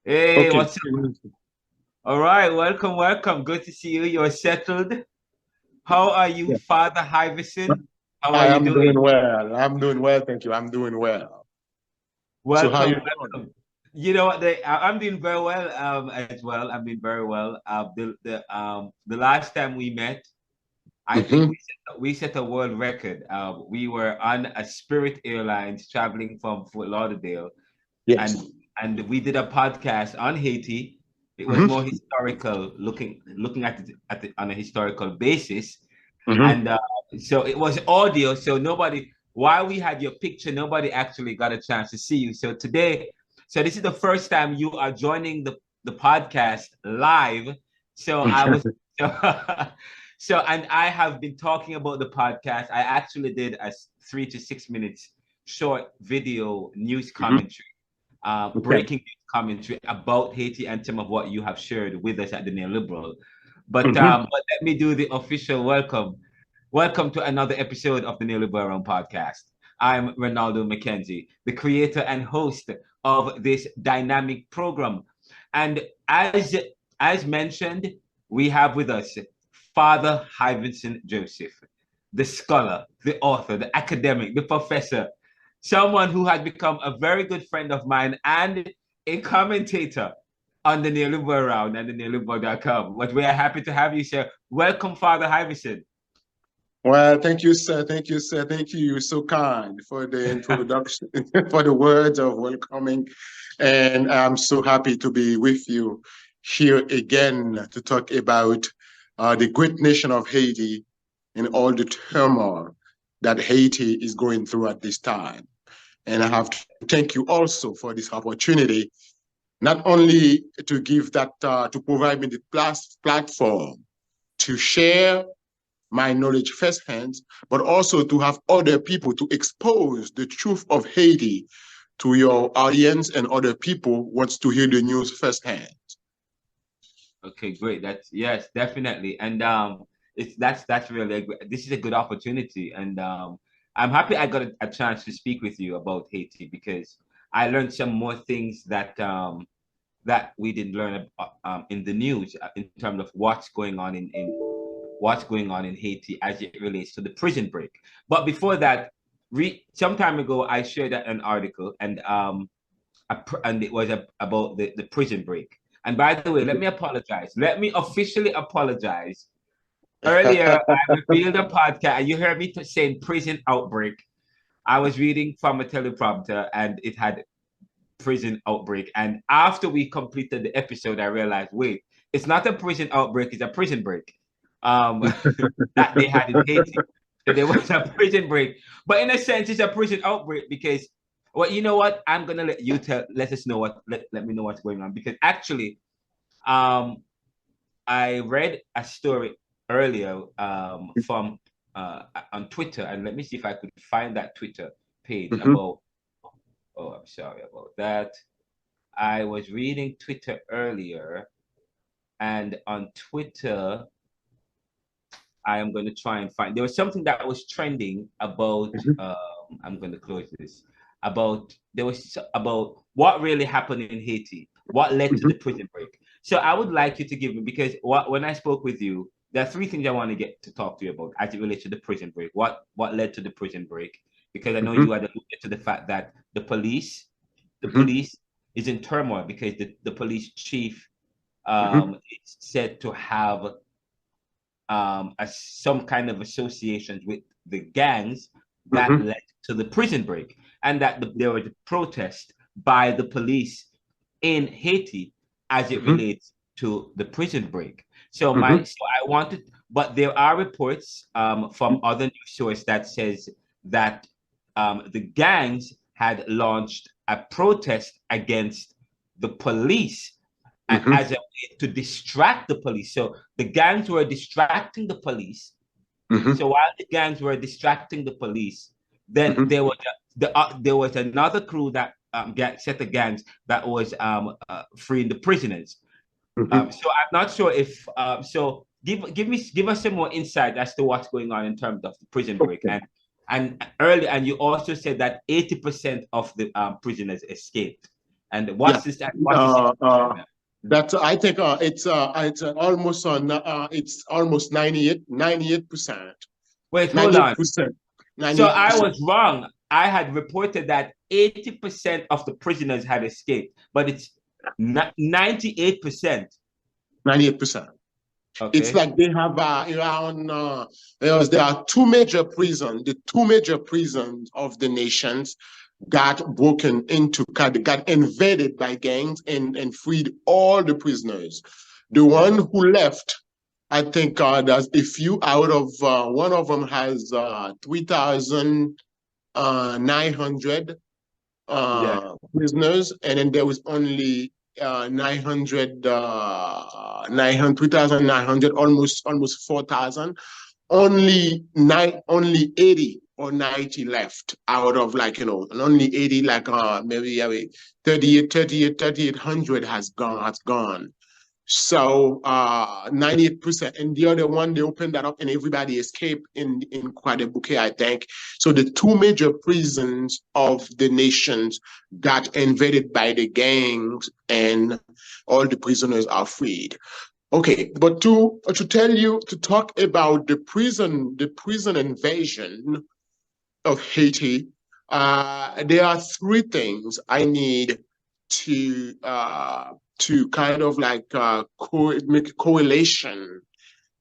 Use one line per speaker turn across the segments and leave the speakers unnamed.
Hey,
Okay.
what's up? All right, welcome, welcome. Good to see you. You're settled. How are you,
Yeah.
Father Hyverson? How are
I
you
am
doing?
doing well. I'm doing well, thank you. I'm doing well. So how you
Welcome,
doing?
welcome. You know what? I'm doing very well as well. I'm doing very well. The last time we met, I think
Hmm.
we set a world record. We were on a Spirit Airlines traveling from Fort Lauderdale,
Yes.
and we did a podcast on Haiti. It was more
Hmm.
historical, looking at it on a historical basis,
Hmm.
and so it was audio. So nobody, while we had your picture, nobody actually got a chance to see you. So today, so this is the first time you are joining the podcast live. So I was so, so and I have been talking about the podcast. I actually did a 3 to 6 minutes short video news
Hmm.
commentary,
Okay.
breaking news commentary about Haiti and some of what you have shared with us at the Neoliberal.
Hmm.
But let me do the official welcome. Welcome to another episode of the Neoliberal Podcast. I'm Renaldo McKenzie, the creator and host of this dynamic program. And as mentioned, we have with us Father Hyvenson Joseph, the scholar, the author, the academic, the professor, someone who has become a very good friend of mine and a commentator on the Neoliberal Round and the neoliberal.com. But we are happy to have you, sir. Welcome, Father Hyverson.
Well, thank you, sir. Thank you, sir. Thank you. You're so kind for the introduction, for the words of welcoming. And I'm so happy to be with you here again to talk about the great nation of Haiti and all the turmoil that Haiti is going through at this time. And I have to thank you also for this opportunity, not only to give that, to provide me the platform to share my knowledge firsthand, but also to have other people to expose the truth of Haiti to your audience and other people wants to hear the news firsthand.
Okay, great. That's yes, definitely. And that's really this is a good opportunity. And I'm happy I got a chance to speak with you about Haiti because I learned some more things that we didn't learn in the news in terms of what's going on in what's going on in Haiti as it relates to the prison break. But before that, some time ago, I shared an article and it was about the prison break. And by the way, let me apologize. Let me officially apologize. Earlier, I revealed a podcast, and you heard me saying prison outbreak. I was reading from a teleprompter, and it had prison outbreak. And after we completed the episode, I realized, wait, it's not a prison outbreak; it's a prison break. Um, that they had in Haiti. So there was a prison break. But in a sense, it's a prison outbreak because, well, you know what? I'm gonna let you let us know let me know what's going on. Because actually, um, I read a story earlier from on Twitter, and let me see if I could find that Twitter page
Mhm.
about. Oh, I'm sorry about that. I was reading Twitter earlier, and on Twitter, I am going to try and find. There was something that was trending about.
Mhm.
I'm going to close this. About what really happened in Haiti, what led to the
Mhm.
prison break. So I would like you to give me because when I spoke with you, there are three things I want to get to talk to you about as it relates to the prison break. What led to the prison break? Because I know
Mhm.
you had alluded to the fact that the
Mhm.
police is in turmoil because the police chief
Mhm.
is said to have some kind of associations with the gangs that
Mhm.
led to the prison break, and that there was a protest by the police in Haiti as it
Mhm.
relates to the prison break.
Mhm.
So I wanted, but there are reports from other news sources that says that the gangs had launched a protest against the police
Mhm.
as a way to distract the police. So the gangs were distracting the police.
Mhm.
So while the gangs were distracting the police, then
Mhm.
there was another crew that set of gangs that was freeing the prisoners.
Mhm.
So I'm not sure if so. Give us some more insight as to what's going on in terms of the prison break
Okay.
and early and you also said that 80% of the prisoners escaped. And what's this? What's the situation?
That I think it's almost on it's almost 98%.
Wait, hold on.
98%.
So I was wrong. I had reported that 80% of the prisoners had escaped, but it's 98%.
98%.
Okay.
It's like they have around there are two major prisons. The two major prisons of the nations got broken into, got invaded by gangs and freed all the prisoners. The one who left, I think there's a few out of one of them has 3,900 prisoners, and then there was only 3,900, almost 4,000. Only 80 or 90 left out of, like, and only 80, like maybe 3,800 has gone. So 98%, and the other one, they opened that up and everybody escaped in Quadebouquet, I think. So the two major prisons of the nations got invaded by the gangs, and all the prisoners are freed. Okay, but to talk about the prison invasion of Haiti, there are three things I need to kind of like make a correlation,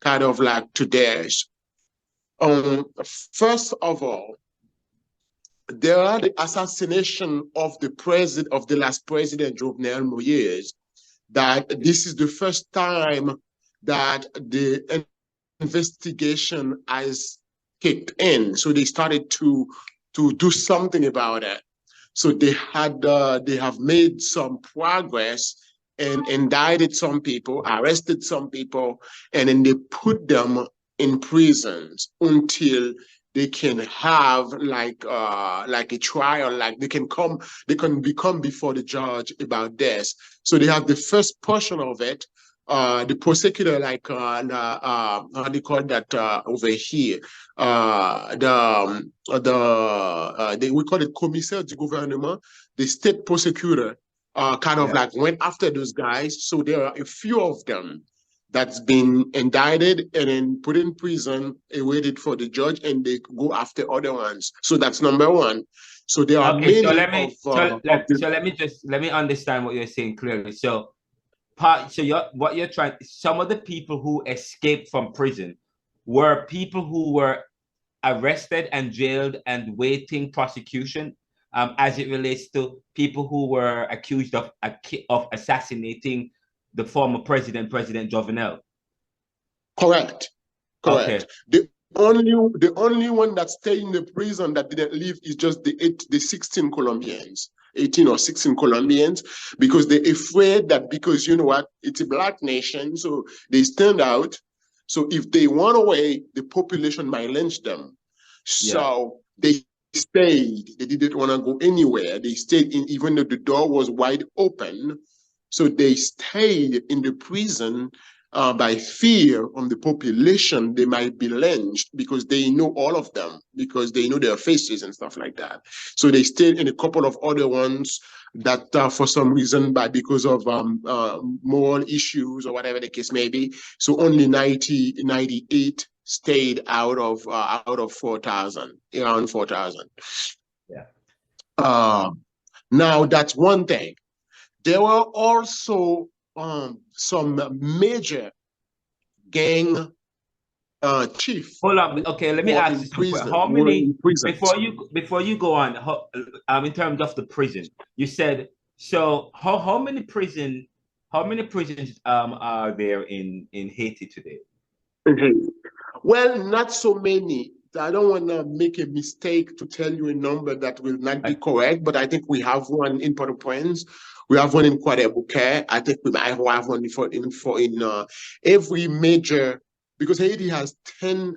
kind of like to theirs. First of all, there are the assassination of the last president, Jovenelle Moise. That this is the first time that the investigation has kicked in. So they started to do something about it. So they have made some progress and indicted some people, arrested some people, and then they put them in prisons until they can have like a trial, like they can come before the judge about this. So they have the first portion of it. The prosecutor, like how do you call that over here? We call it commissaire du gouvernement. The state prosecutor kind of like went after those guys. So there are a few of them that's been indicted and then put in prison, waited for the judge, and they go after other ones. So that's number one. So there are many.
So let me understand what you're saying clearly. So what you're trying, some of the people who escaped from prison were people who were arrested and jailed and waiting prosecution, as it relates to people who were accused of assassinating the former president, President Jovenelle.
Correct.
Okay.
The only one that stayed in the prison that didn't leave is just the 16 Colombians. 18 or 16 Colombians, because they're afraid that, because you know what, it's a black nation, so they stand out. So if they run away, the population might lynch them. So they stayed. They didn't want to go anywhere. They stayed in, even though the door was wide open. So they stayed in the prison by fear on the population. They might be lynched because they know all of them, because they know their faces and stuff like that. So they stayed in a couple of other ones that for some reason, because of moral issues or whatever the case may be. So only 98 stayed out of 4,000, around 4,000.
Yeah.
Now that's one thing. There were also some major gang chief.
Hold on. Okay, let me ask you something. How many, before you go on, in terms of the prison, you said, so how many prisons are there in Haiti today?
Well, not so many. I don't want to make a mistake to tell you a number that will not be correct, but I think we have one in Port-au-Prince. We have one in Quadebouquet. I think we might have one in every major, because Haiti has 11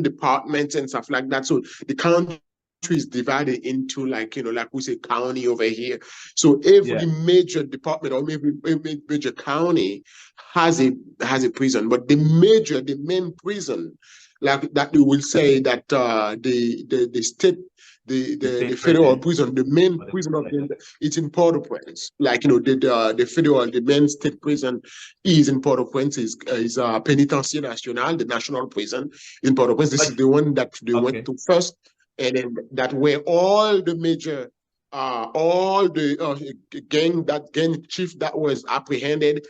departments and stuff like that. So the country is divided into, like, like we say county over here. So every major department or maybe every major county has a prison, but the main prison, like that, we will say that the state the
state
federal
prison.
prison, the main prison of the, it's in Port-au-Prince. Like, you know, the main state prison is in Port-au-Prince, is Pénitencier National, the national prison in Port-au-Prince. This is the one that they went to first, and then that where all the major all the gang chief that was apprehended,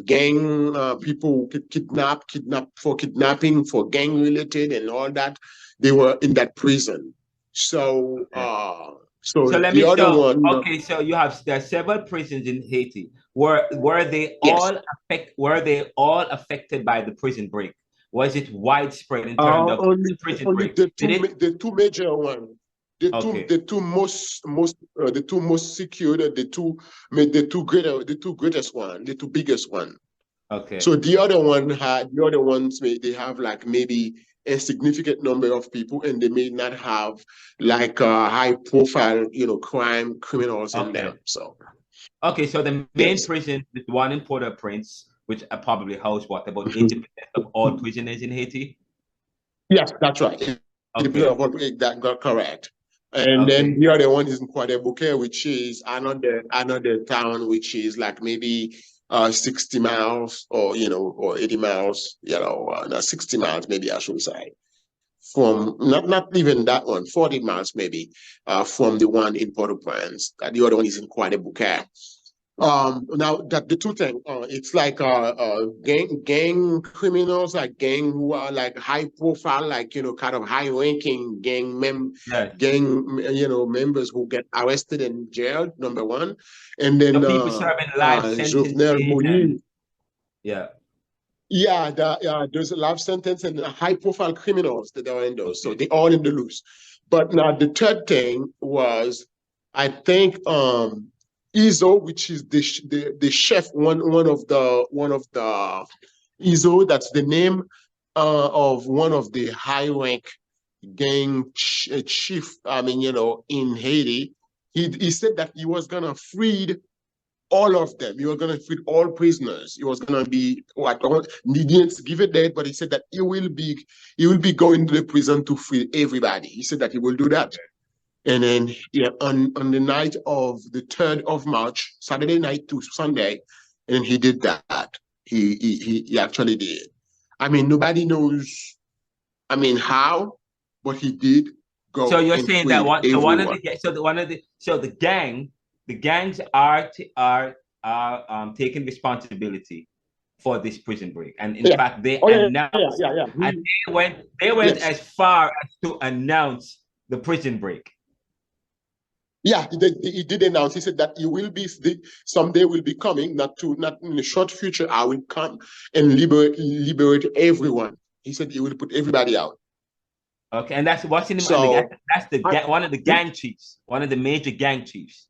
gang people kidnapped for kidnapping, for gang related and all that, they were in that prison. So so
let
the
me
other
so
one,
okay, so there are several prisons in Haiti. Were they
yes,
all affected by the prison break? Was it widespread in terms of the prison
only
break?
the two major ones,
Okay.
the two most secured, the two greatest one, the two biggest one.
Okay.
So the other ones they have like maybe a significant number of people, and they may not have like high profile, you know, criminals in them. So
okay, so the main
yes.
prison, the one in Port-au-Prince, which probably house what, about 80% of all prisoners in Haiti?
Yes, that's right.
Okay.
That got correct. And then the other one is in Croix-des-Bouquets, which is another town, which is like maybe 60 miles or, you know, or 80 miles, you know, not 60 miles, maybe I should say, from not even that one, 40 miles maybe, from the one in Port-au-Prince. The other one is in Croix-des-Bouquets. Now that the two things, it's like gang criminals, like gang who are like high profile, like, you know, kind of high ranking you know, members who get arrested and jailed, number one, and then
the people serving life
Jovenelle
sentences
Moise.
yeah.
Yeah, there's a life sentence and high profile criminals that are in those, so they all in the loose. But now the third thing was, I think Izo, which is the chef, one of the Izo, that's the name of one of the high rank gang chief. I mean, you know, in Haiti, he said that he was gonna free all of them. He was gonna free all prisoners. He was gonna be what? He didn't give a date, but he said that he will be going to the prison to free everybody. He said that he will do that. And then on the night of the 3rd of March, Saturday night to Sunday, and he did that. He actually did. I mean, nobody knows, I mean, how, but he did
So
go
you're
and
saying that
freed everyone.
the gangs are taking responsibility for this prison break, and in fact they announced, and they went
Yes.
as far as to announce the prison break.
Yeah, he did announce. He said that he will be someday will be coming, not in the short future. I will come and liberate everyone. He said he will put everybody out.
Okay, and that's what's in the
So
one of the gang chiefs, one of the major gang chiefs.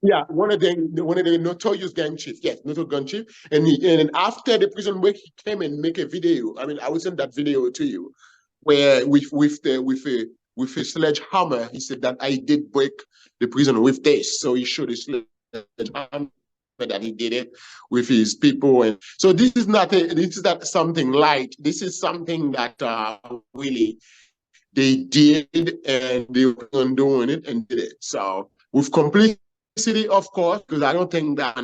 Yeah, one of the notorious gang chief. Yes, notorious gang chief. And after the prison break, he came and make a video. I mean, I will send that video to you, where with a sledgehammer, he said that I did break the prison with this. So he showed a sledgehammer that he did it with his people. And so this is not something light. This is something that really they did, and they were doing it and did it. So with complete of course, because I don't think that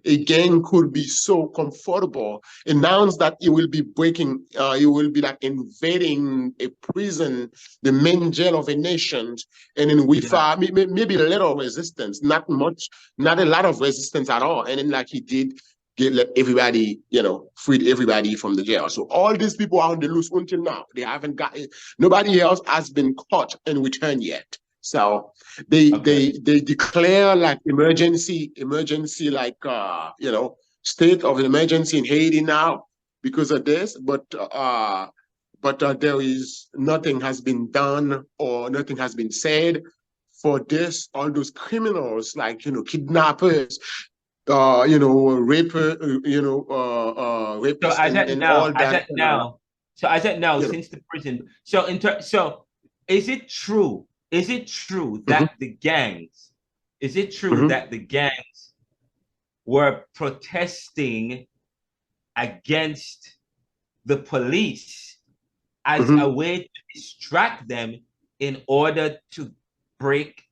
a gang could be so comfortable, announce that it will be breaking, it will be like invading a prison, the main jail of a nation, and then with maybe a little resistance, not much, not a lot of resistance at all, and then like he did, let everybody, you know, freed everybody from the jail. So all these people are on the loose until now. They haven't got it. Nobody else has been caught and returned yet. So they declare like emergency like you know, state of emergency in Haiti now because of this, but there is nothing has been done or nothing has been said for this. All those criminals, like, you know, kidnappers, you know, rapists, and all that.
So as at now,
You know.
since the prison, so is it true? Is it true that the gangs? Is it true that the gangs were protesting against the police as a way to distract them in order to break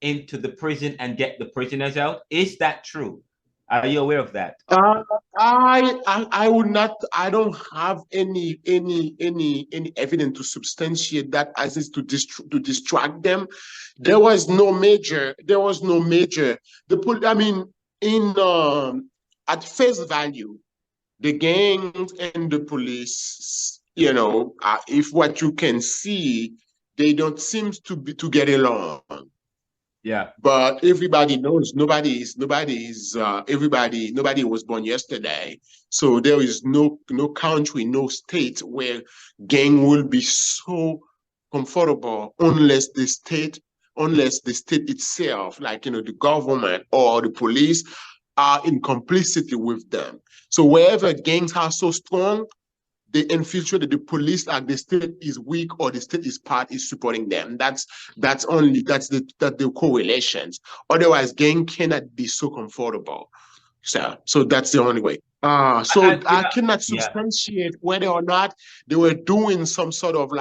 into the prison and get the prisoners out. Is that true? Are you aware of that?
I would not. I don't have any evidence to substantiate that as is to distract them. There was no major. There was no major. I mean, in at face value, the gangs and the police, if what you can see, they don't seem to get along.
Yeah.
But everybody knows nobody was born yesterday. So there is no country, no state where gang will be so comfortable unless the state itself, like the government or the police, are in complicity with them. So wherever gangs are so strong, they infiltrate the police like the state is weak or the state is supporting them. That's the correlations. Otherwise, gang cannot be so comfortable. So that's the only way. I cannot substantiate whether or not they were doing some sort of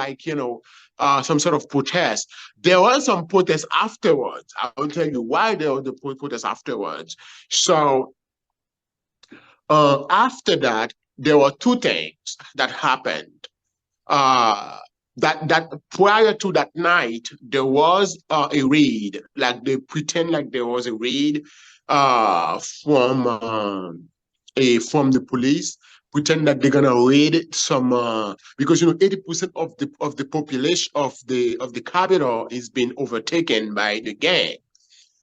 some sort of protest. There were some protests afterwards. I will tell you why there were the protests afterwards. So after that, there were two things that happened. That prior to that night, there was a raid. Like they pretend like there was a raid from the police. Pretend that they're gonna raid some because 80% of the population of the capital is being overtaken by the gang.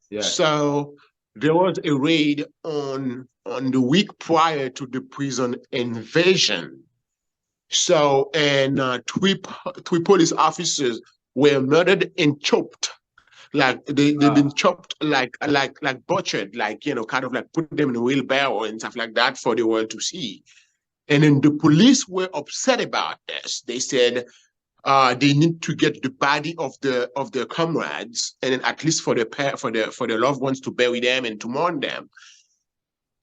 Yeah. So there was a raid on the week prior to the prison invasion. So, and three police officers were murdered and chopped. Like they've been chopped like butchered, kind of like put them in a wheelbarrow and stuff like that for the world to see. And then the police were upset about this. They said they need to get the body of their comrades, and then at least for their loved ones to bury them and to mourn them.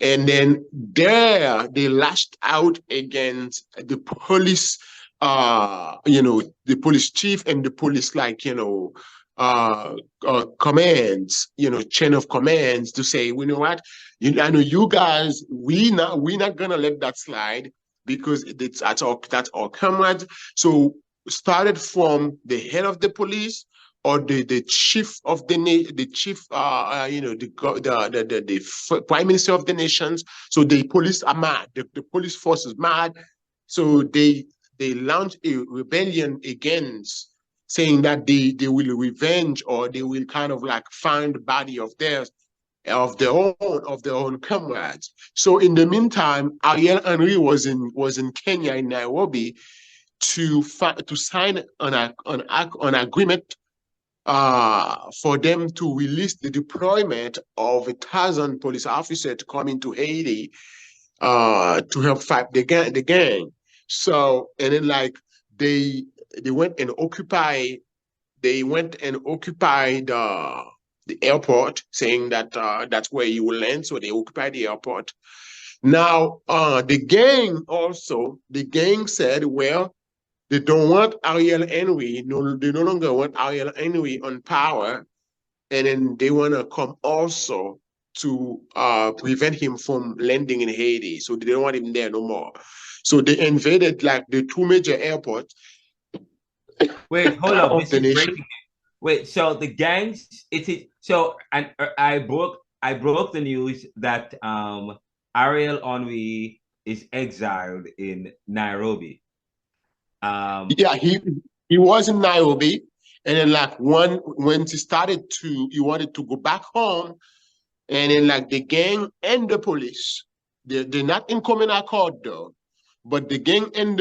And then there they lashed out against the police, the police chief and the police commands, chain of commands to say, you know what, I know you guys, we're not gonna let that slide because that's our comrades. So started from the head of the police or the chief of the prime minister of the nations. So the police are mad. The police force is mad. So they launch a rebellion against, saying that they will revenge or they will kind of like find the body of their own comrades. So in the meantime, Ariel Henri was in Kenya, in Nairobi, to sign an agreement for them to release the deployment of 1,000 police officers to come into Haiti to help fight the gang. So, and then they went and occupied the airport, saying that that's where you will land. So they occupied the airport. Now, the gang said, well, they don't want Ariel Henri. No, they no longer want Ariel Henri on power, and then they want to come also to prevent him from landing in Haiti. So they don't want him there no more. So they invaded the two major airports.
Wait, hold up. This is breaking. Wait, so the gangs, and I broke the news that Ariel Henri is exiled in Nairobi.
Yeah, he was in Nairobi, and then when he wanted to go back home, and then the gang and the police, they're not in common accord though. But the gang and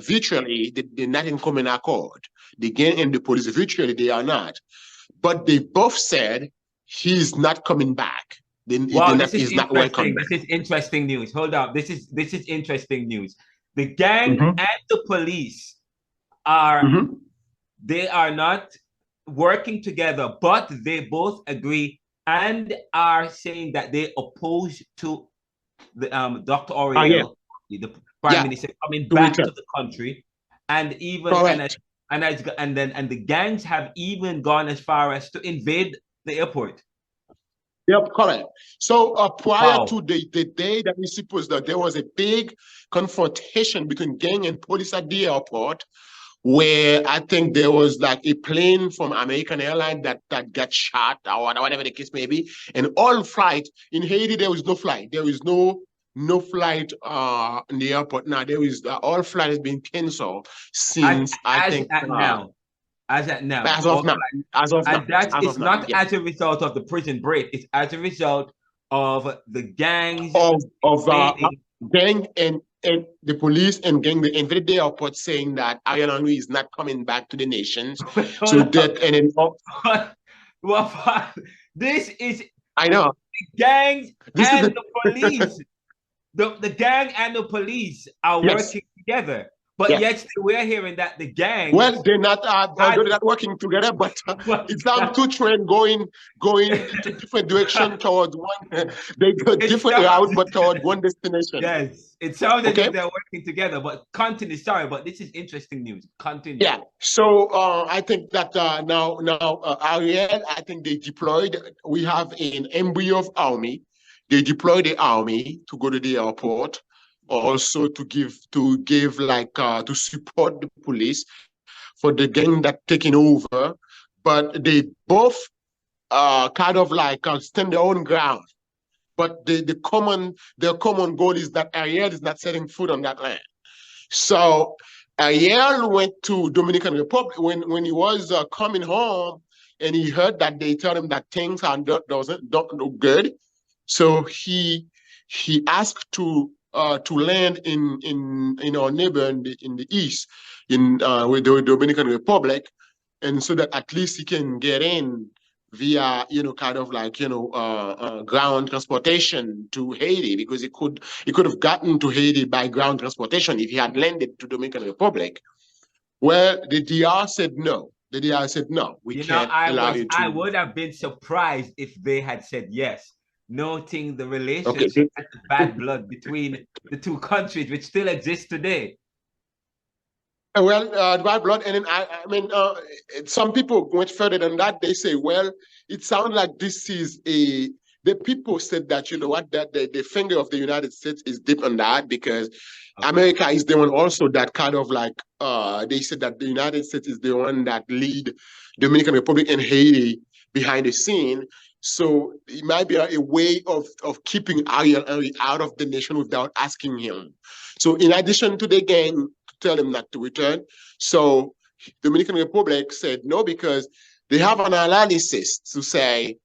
virtually they're not in common accord. The gang and the police virtually they are not, but they both said he's not coming back.
Wow, this is interesting. This is interesting news. Hold up, this is interesting news. The gang and the police they are not working together, but they both agree and are saying that they oppose to the Dr. Ariel, the prime minister, coming back to the country, and even and the gangs have even gone as far as to invade the airport.
Yep, correct. So prior
Wow.
to the day that we supposed that there was a big confrontation between gang and police at the airport, where I think there was like a plane from American Airlines that got shot or whatever the case may be. And all flight in Haiti, there was no flight. There is no flight in the airport now. There is all flight has been canceled since
As at now.
as of now, as of now,
and that
as
is
of now,
not
yeah.
as a result of the prison break. It's as a result of the gangs
of gang and the police and gang they invaded the airport saying that Ariel Henri is not coming back to the nations. So that and then
well, this is
I know
the gangs and the police. The gang and the police are working together. But yet we're hearing that the gang.
Well, they're not working together, but it's two trains going into different direction toward one. They go different route, but toward one destination.
Yes, it sounds as if they're working together. But continue. Sorry, but this is interesting news. Continue.
Yeah. So I think that now Ariel, I think they deployed. We have an embryo of army. They deployed the army to go to the airport. Also to give like to support the police for the gang that taking over, but they both kind of like stand their own ground. But their common goal is that Ariel is not setting foot on that land. So Ariel went to Dominican Republic when he was coming home, and he heard that they tell him that things don't look good. So he asked to land in our neighbor in the east, with the Dominican Republic, and so that at least he can get in via kind of like ground transportation to Haiti, because he could have gotten to Haiti by ground transportation if he had landed to Dominican Republic. Well, the DR said no. The DR said no. We can't allow you to.
I would have been surprised if they had said yes, noting the relationship and the bad blood between the two countries, which still exists today.
Well, bad blood, and then I mean, some people went further than that. They say, well, it sounds like this is the people said that, you know what, that the finger of the United States is deep on that, because America is the one also that kind of like, they said that the United States is the one that lead Dominican Republic and Haiti behind the scene. So it might be a way of keeping Ariel Henri out of the nation without asking him. So in addition to the gang to tell him not to return, so Dominican Republic said no, because they have an analysis to say,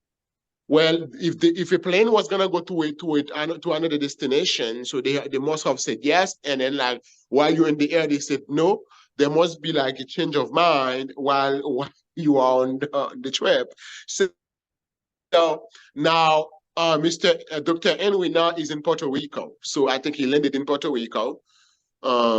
well, if a plane was gonna go to another destination, so they must have said yes, and then like while you're in the air, they said no. There must be like a change of mind while you are on the trip. So now, Dr. Henri now is in Puerto Rico. So I think he landed in Puerto Rico,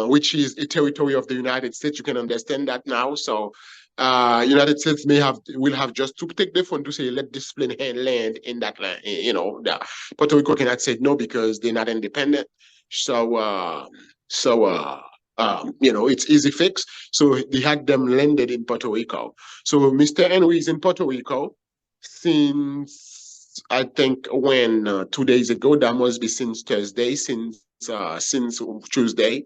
which is a territory of the United States. You can understand that now. So United States will have just to take the phone to say, let this plane land in that land. Puerto Rico cannot say no because they're not independent. So it's easy fix. So they had them landed in Puerto Rico. So Mr. Henri is in Puerto Rico since, I think, 2 days ago. That must be since Thursday, since Tuesday.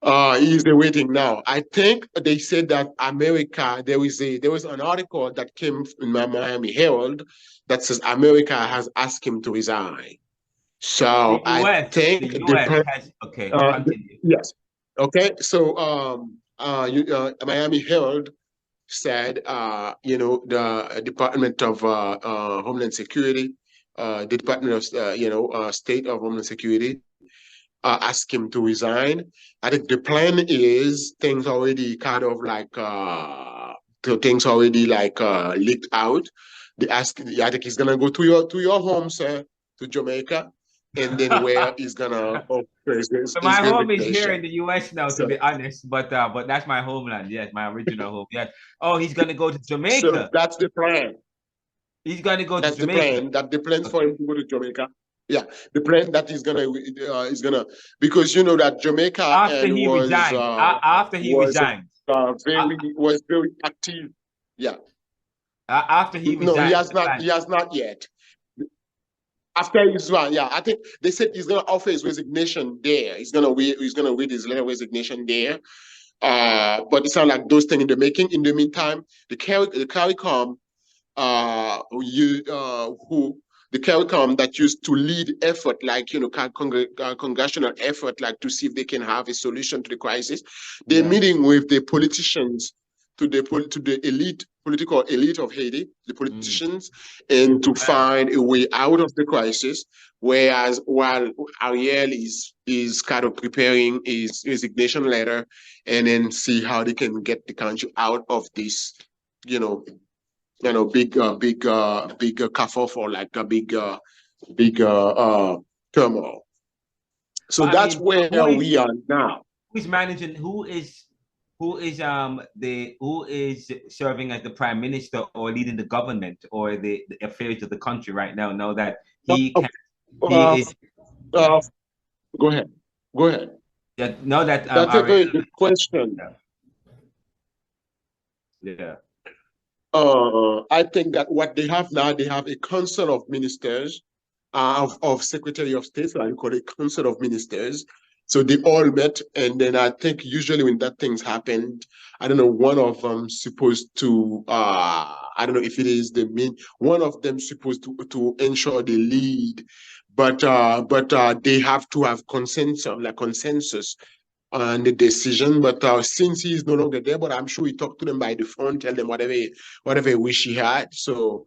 He's waiting now. I think they said that America, there was an article that came in my Miami Herald that says America has asked him to resign. So I think yes. Okay. So Miami Herald said, the Department of Homeland Security, the Department of State of Homeland Security, ask him to resign. I think the plan is things already kind of like leaked out. I think he's gonna go to your home, sir, to Jamaica, and then where he's gonna.
So my home is here in the U.S. now, to be honest, but that's my homeland. Yes, my original home. Yes. Oh, he's gonna go to Jamaica.
So that's the plan.
He's gonna go to Jamaica.
The plan for him to go to Jamaica. Yeah, the plan that he's gonna because you know that Jamaica
after he resigns.
very active. Yeah.
After he
No, he
resigned,
has not. He has not yet. After his one, yeah, I think they said he's gonna offer his resignation there. He's gonna read his letter of resignation there. But it sounds like those things in the making. In the meantime, the CARICOM, who the CARICOM that used to lead effort, like congressional effort, like to see if they can have a solution to the crisis. They're meeting with the politicians, to the elite, political elite of Haiti, the politicians, and to find a way out of the crisis. Whereas while Ariel is kind of preparing his resignation letter, and then see how they can get the country out of this, big kerfuffle, like a big turmoil. So that's where we are now.
Who's managing? Who is serving as the prime minister or leading the government or the affairs of the country right now? Now that he is.
Go ahead.
Yeah, now that
that's a very good question.
Yeah.
I think that what they have now, they have a council of ministers, of Secretary of State, so I call it council of ministers. So they all met, and then I think usually when that things happened, I don't know, one of them supposed to, I don't know if it is one of them supposed to ensure the lead, but they have to have consensus on the decision. But since he is no longer there, but I'm sure he talked to them by the phone, tell them whatever wish he had. So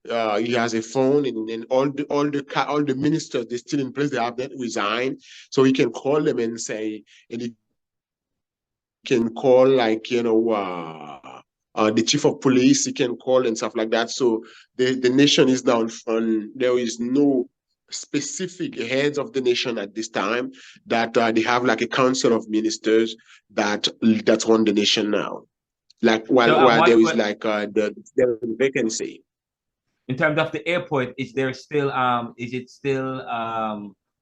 he has a phone, and all the ministers, they're still in place. They have not resigned, so he can call them and say, and he can call the chief of police. He can call and stuff like that. So the nation is now on. There is no specific heads of the nation at this time. That they have like a council of ministers that's on the nation now. Like while there is like the vacancy.
In terms of the airport, is it still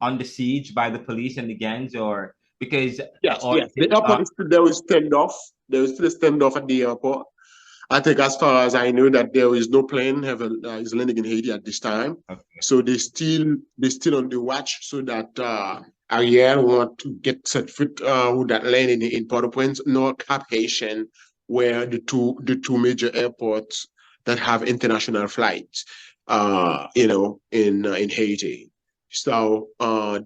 under siege by the police and the gangs, or because
yes, the airport is still, there is standoff. There is still a standoff at the airport. I think, as far as I know, that there is no plane is landing in Haiti at this time. Okay. So they still on the watch, so that Ariel want to get set foot with that lane in Port-au-Prince, nor Cap Haitian, where the two major airports that have international flights, in Haiti. So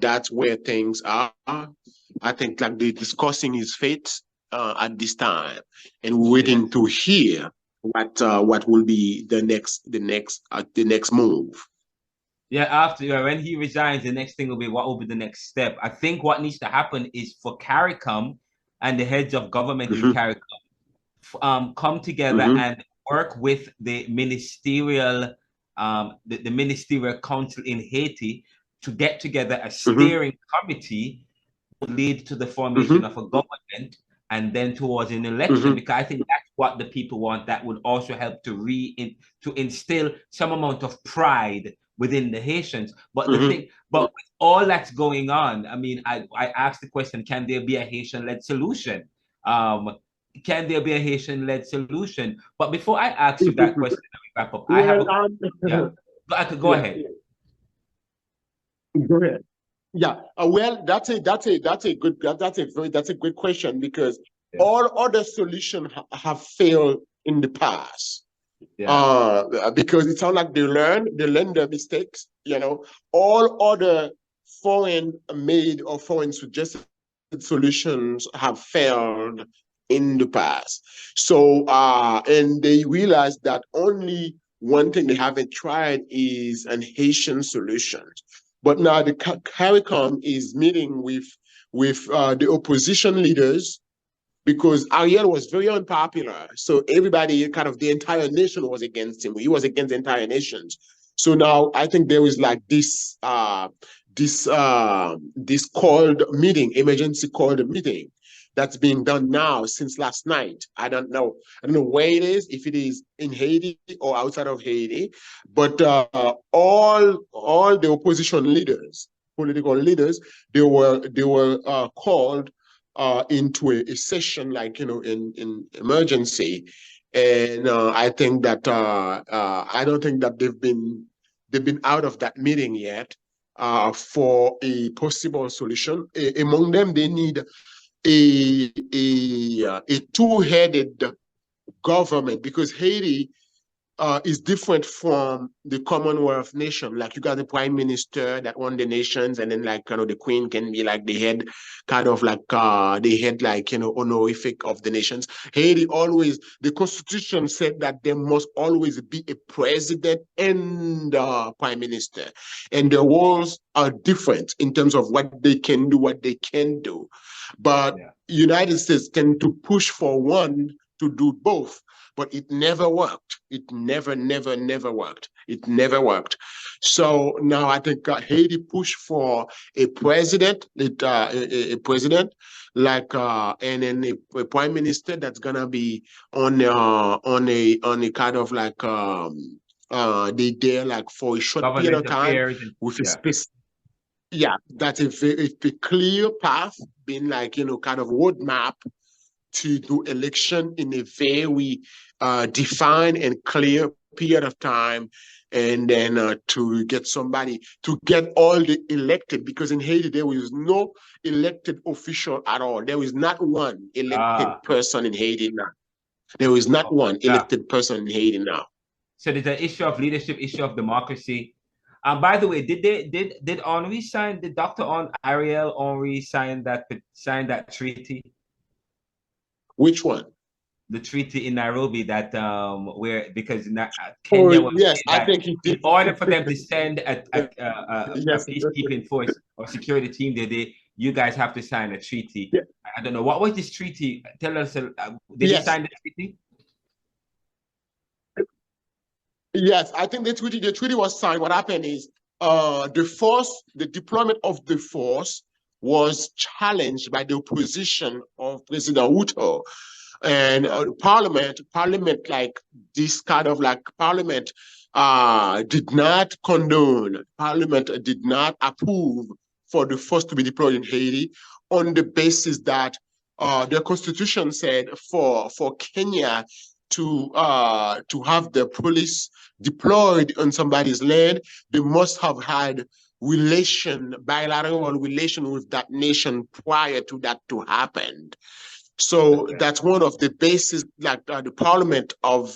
that's where things are. I think like they're discussing his fate at this time, and waiting to hear what will be the next move.
Yeah, after when he resigns, the next thing will be what will be the next step. I think what needs to happen is for CARICOM and the heads of government in CARICOM come together and work with the ministerial the ministerial council in Haiti to get together a steering committee to lead to the formation of a government and then towards an election, because I think that's what the people want. That would also help to instill some amount of pride within the Haitians. But the thing, but with all that's going on, I mean, I asked the question, can there be a Haitian-led solution? Can there be a Haitian-led solution? But before I ask you that question, I wrap up. I have I could go ahead.
Go ahead. Yeah. Well, that's a great question, because all other solutions have failed in the past. Because it sounds like they learn their mistakes. All other foreign-made or foreign-suggested solutions have failed in the past. So, and they realize that only one thing they haven't tried is an Haitian solution. But now the CARICOM is meeting with the opposition leaders, because Ariel was very unpopular. So everybody, kind of the entire nation was against him. He was against the entire nations. So now I think there is like this called meeting, emergency called meeting, that's being done now since last night. I don't know where it is, if it is in Haiti or outside of Haiti, but all the opposition leaders, political leaders, they were called into a session, like, in emergency. And I think that I don't think that they've been out of that meeting yet for a possible solution. Among them, they need a two-headed government, because Haiti is different from the Commonwealth nation. Like, you got the prime minister that run the nations, and then, like, the queen can be like the head, kind of like the head, like, honorific of the nations. Haiti always, the constitution said that there must always be a president and prime minister, and the roles are different in terms of what they can do, what they can do. But United States tend to push for one to do both, but it never worked. It never worked. It never worked. So now I think Haiti pushed for a president, a president, like, and then a prime minister that's gonna be on a kind of like they there like for a short period of time with a space. Yeah, that's a clear path, being like, kind of roadmap to do election in a very defined and clear period of time, and then to get somebody, to get all the elected, because in Haiti there is no elected official at all. There is not one elected person in Haiti now. There is not one elected person in Haiti now.
So there's an issue of leadership, issue of democracy. By the way, did Henri sign? Did Dr. Ariel Henri sign that treaty?
Which one?
The treaty in Nairobi that because Kenya was,
yes, I think he did.
In order for them to send a peacekeeping force or security team there, you guys have to sign a treaty.
Yeah.
I don't know, what was this treaty? Tell us. Did you sign the treaty?
Yes, I think the treaty was signed. What happened is the deployment of the force was challenged by the opposition of President Ruto. And Parliament, like this kind of like Parliament did not condone, Parliament did not approve for the force to be deployed in Haiti, on the basis that the constitution said for Kenya to have the police deployed on somebody's land, they must have had bilateral relation with that nation prior to that to happen. So that's one of the bases. Like the Parliament of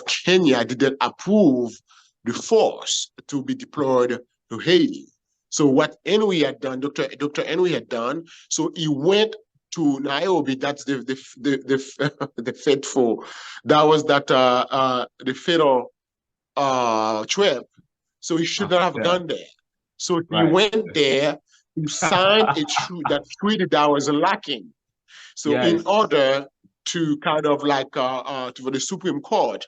Kenya didn't approve the force to be deployed to Haiti. So what Henri had done, Dr. Henri had done, so he went to Nairobi. That's the faithful. That was the fatal trip. So he should not have gone there. So he went there to sign that treaty that was lacking. So in order to kind of like for the Supreme Court,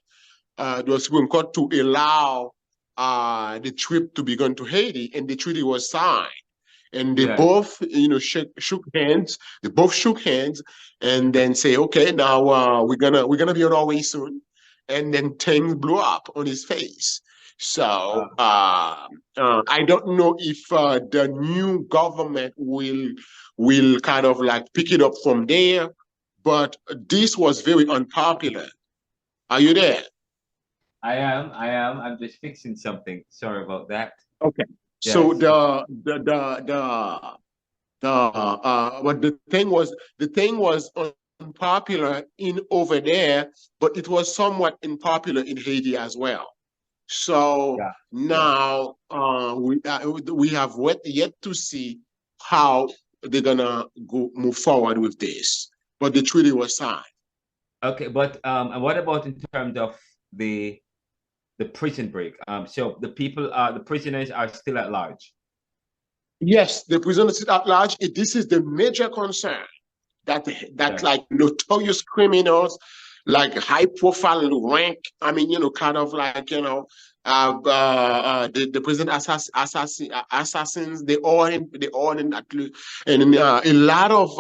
to allow the trip to be gone to Haiti, and the treaty was signed. And they both, shook hands. They both shook hands, and then say, "Okay, now we're gonna be on our way soon." And then things blew up on his face. So I don't know if the new government will kind of like pick it up from there. But this was very unpopular. Are you there?
I am. I'm just fixing something. Sorry about that.
Okay. Yes. So but the thing was unpopular in over there, but it was somewhat unpopular in Haiti as well. So now we have yet to see how they're gonna move forward with this. But the treaty was signed.
Okay, but and what about in terms of the prison break? So the prisoners are still at large.
Yes, the prisoners at large. This is the major concern, that like notorious criminals, like high profile rank. I mean, kind of like the prison assassins. They all in that, and a lot of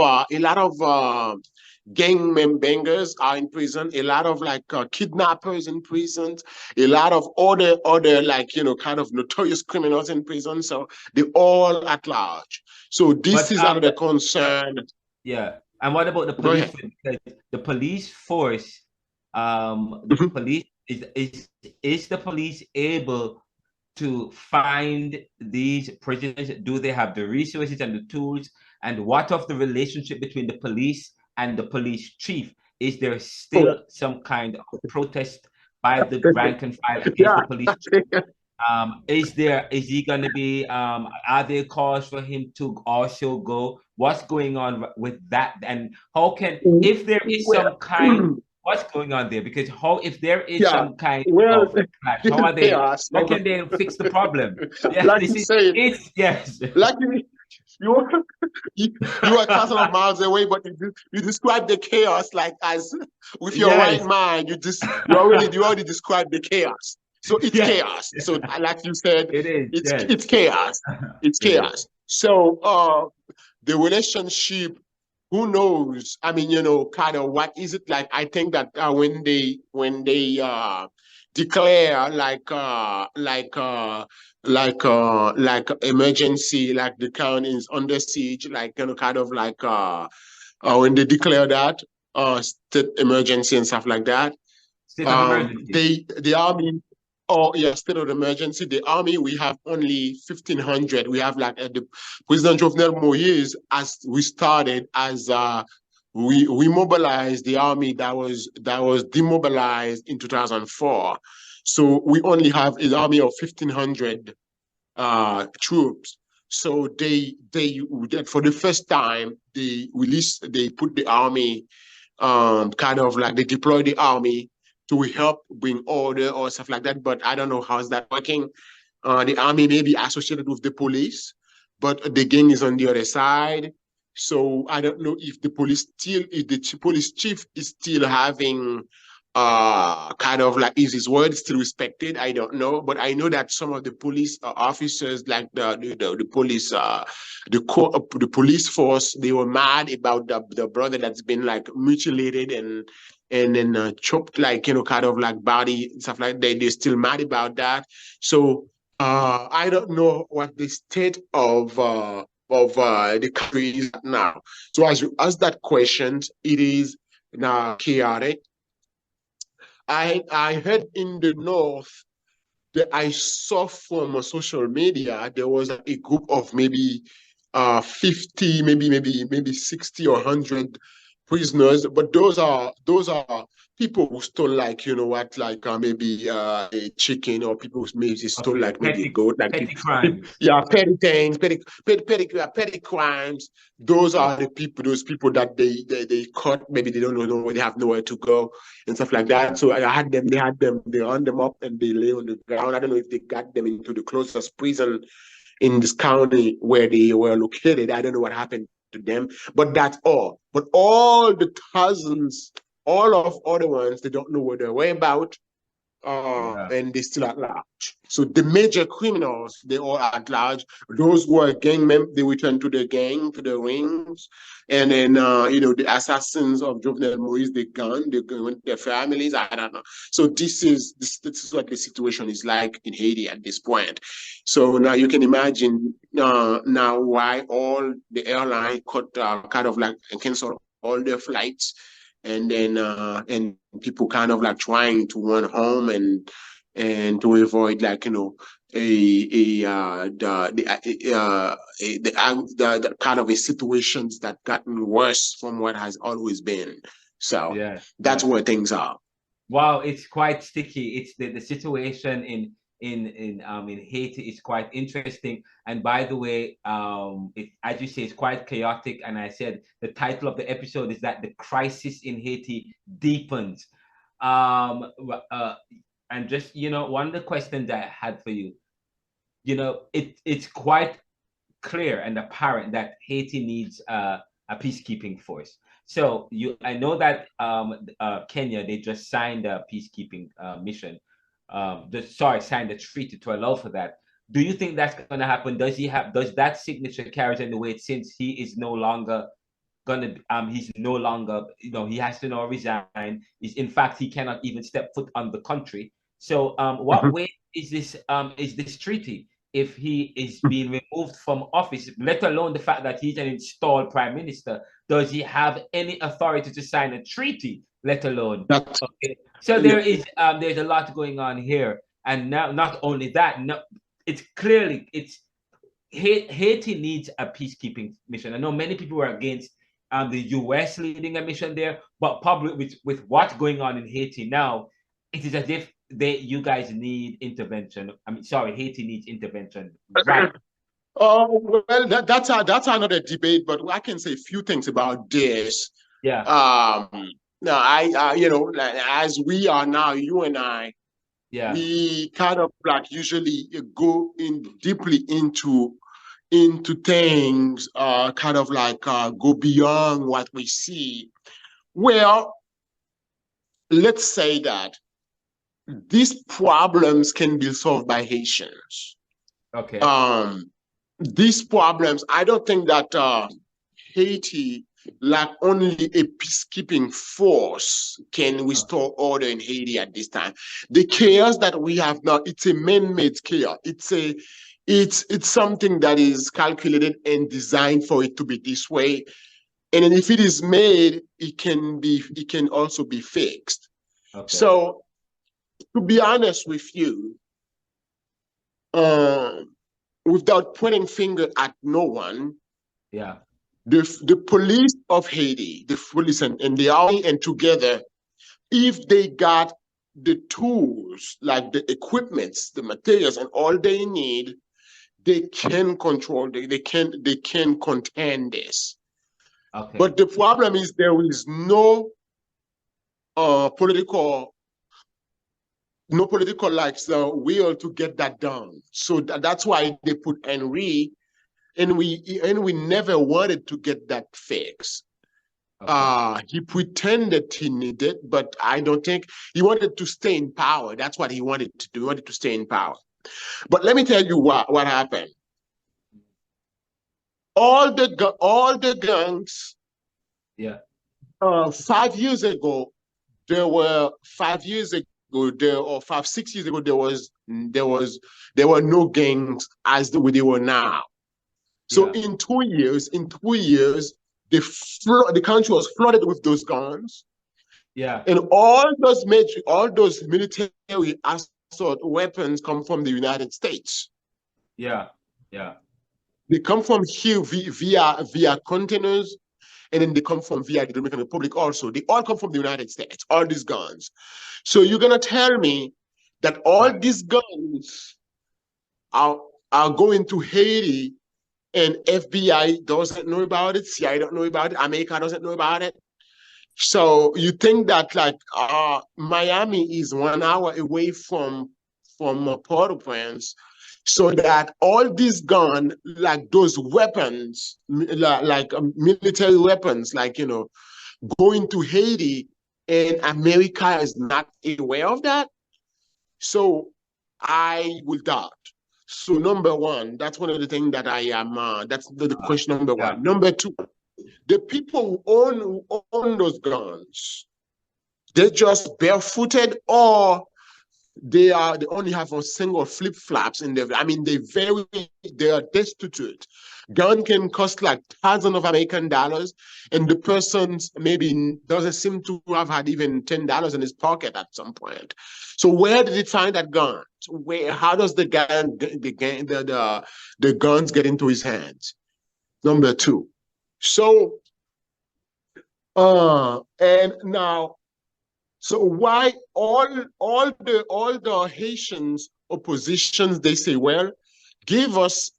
gang members are in prison, a lot of like kidnappers in prison, a lot of other like, you know, kind of notorious criminals in prison. So they're all at large. So this
But
is another concern.
yeah. And what about the
Go
police?
ahead.
Because the police force, the
Mhm.
police is the police able to find these prisoners? Do they have the resources and the tools? And what of the relationship between the police and the police chief? Is there
Oh,
still some kind of protest by the rank and file against
yeah.
the police chief? Is he going to be, are there calls for him to also go? What's going on with that? And how can, if there is
Well,
some kind, what's going on there? Because how, if there is
yeah.
some kind
Well,
of clash,
this is chaos.
how can they fix the problem? Yeah,
Like
this
you
is,
say,
it's, yes.
like you, you are a thousand of miles away, but you describe the chaos like as with your right
Yes,
mind. You already described the chaos. So it's
yes,
chaos. So like you said,
it is, yes.
it's chaos. It's
It is.
chaos. So the relationship, who knows? I mean, you know, kind of what is it like? I think that when they declare like emergency, like the county is under siege, like, you know, kind of like when they declare that state emergency and stuff like that,
State of emergency.
the army, oh yeah, state of emergency, the army, we have only 1,500. We have like the President Jovenelle Moise, as we started as we mobilized the army that was demobilized in 2004. So we only have an army of 1,500 troops. So they for the first time they put the army, kind of like they deploy the army to help bring order or stuff like that. But I don't know how's that working. The army may be associated with the police, but the gang is on the other side. So I don't know if the police chief is still having kind of like, is his word still respected? I don't know, but I know that some of the police officers, like the police the police force, they were mad about the brother that's been like mutilated and then choked, like, you know, kind of like body stuff like that. They're still mad about that. So I don't know what the state of the country is now. So as you ask that question, it is now chaotic. I heard in the north that I saw from social media there was a group of maybe 50, maybe 60 or 100 prisoners, but those are people who stole, like, you know what, like maybe a chicken, or people who maybe stole
Okay.
like maybe a goat, like
Petty crimes.
yeah, petty things, petty crimes. Those
Yeah.
are the people, those people that they caught, maybe they don't know where, they have nowhere to go and stuff like that. So they round them up and they lay on the ground. I don't know if they got them into the closest prison in this county where they were located. I don't know what happened to them, but that's all. But all the thousands, all of other ones, they don't know where they're about,
Yeah.
and they're still at large. So the major criminals, they all are at large. Those who are gang members, they return to the gang, to the rings. And then, you know, the assassins of Jovenelle Moise, they gone, they go with their families. I don't know. So this is what the situation is like in Haiti at this point. So now you can imagine now why all the airline cut, kind of like, and cancel all their flights, and people kind of like trying to run home and to avoid, like, you know, the kind of a situations that gotten worse from what has always been. So
Yeah.
that's where things are.
Wow, it's quite sticky. It's the situation in Haiti is quite interesting. And by the way, as you say, it's quite chaotic. And I said the title of the episode is that the crisis in Haiti deepens. Um, uh, and just, you know, one of the questions I had for you, you know, it's quite clear and apparent that Haiti needs a peacekeeping force. So I know that Kenya, they just signed a peacekeeping mission. Signed a treaty to allow for that. Do you think that's going to happen? Does that signature carries any weight since he is no longer he's no longer, he has to now resign. In fact, he cannot even step foot on the country. So what way is this treaty if he is being removed from office, let alone the fact that he's an installed prime minister? Does he have any authority to sign a treaty, let alone? Okay. So there's a lot going on here. And now, not only that, it's clearly, Haiti needs a peacekeeping mission. I know many people are against the US leading a mission there, but probably with what's going on in Haiti now, it is as if you guys need intervention. Haiti needs intervention. Right.
Oh, well, that's another debate, but I can say a few things about this.
Yeah.
Now, as we are now, you and I, we kind of usually go in deeply into things, kind of go beyond what we see. Well, let's say that these problems can be solved by Haitians.
Okay.
These problems, I don't think that Haiti, like only a peacekeeping force, can restore order in Haiti at this time. The chaos that we have now, it's a man-made chaos. It's something that is calculated and designed for it to be this way. And then if it is made, it can also be fixed. Okay. So, to be honest with you, without pointing finger at no one, the police of Haiti, the police and the army, and together, if they got the tools, like the equipments, the materials, and all they need, they can control. They can contain this. Okay. But the problem is there is no political will to get that done. So that's why they put Henri, and we never wanted to get that fixed. Okay. He pretended he needed, but I don't think he wanted to stay in power. That's what he wanted to do. He wanted to stay in power. But let me tell you what happened. All the gangs. Yeah. 5 years ago, there were 5 years ago. Or 6 years ago, there were no gangs as the way they were now. So in 2 years, the country was flooded with those guns. Yeah. And all those military assault weapons come from the United States. Yeah. Yeah. They come from here via containers, and then they come from via the Dominican Republic also. They all come from the United States, all these guns. So you're going to tell me that all these guns are going to Haiti, and FBI doesn't know about it, CIA don't know about it, America doesn't know about it? So you think that Miami is 1 hour away from Port-au-Prince, so that all these guns, like those weapons, like military weapons, going to Haiti, and America is not aware of that? So I will doubt. So number one, that's one of the things that I am, that's the question number one. Number two, the people who own those guns, they're just barefooted, or they only have a single flip-flops in their, they are destitute. Gun can cost like thousands of American dollars, and the person maybe doesn't seem to have had even $10 in his pocket at some point. So where did it find that gun? How does the guns get into his hands? Number two. So, and now, so why all the Haitians oppositions, they say, well, give us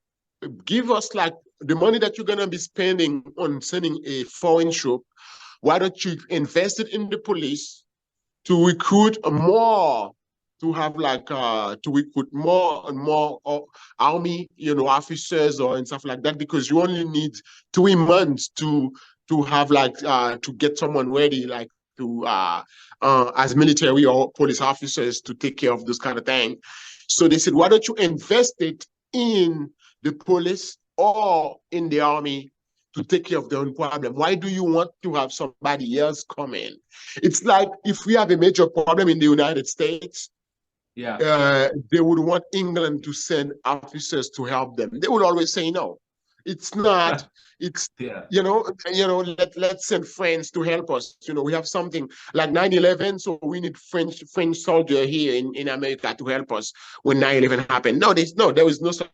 like the money that you're gonna be spending on sending a foreign troop. Why don't you invest it in the police to recruit more, to have to recruit more and more army, officers and stuff like that, because you only need 3 months to have to get someone ready, as military or police officers to take care of this kind of thing. So they said, why don't you invest it in the police or in the army to take care of their own problem? Why do you want to have somebody else come in? It's like if we have a major problem in the United States, they would want England to send officers to help them. They would always say no. It's not. It's let's send friends to help us. We have something like 9/11, so we need French soldier here in America to help us when 9/11 happened. No, there was no such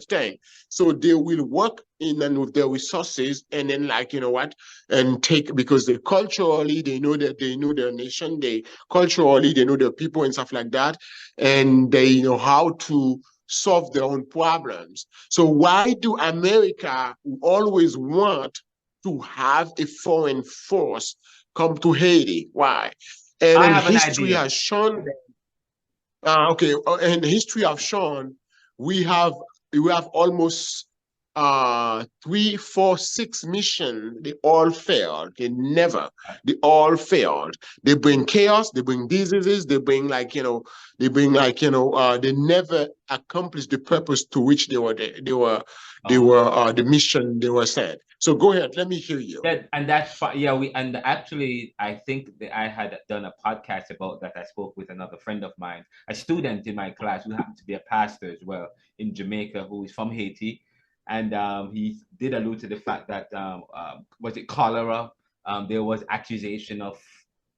thing. So they will work in and with their resources, and then and take, because they culturally they know their nation, culturally they know their people and stuff like that, and they know how to solve their own problems. So why do America always want to have a foreign force come to Haiti? Why? And history has shown that. And history have shown we have almost 3, 4, 6 missions. They all failed. They all failed. They bring chaos, they bring diseases, they never accomplished the purpose to which the mission they were sent. So go ahead, let me hear you.
Actually I think that I had done a podcast about that. I spoke with another friend of mine, a student in my class who happened to be a pastor as well in Jamaica, who is from Haiti. And he did allude to the fact that was it cholera? There was accusation of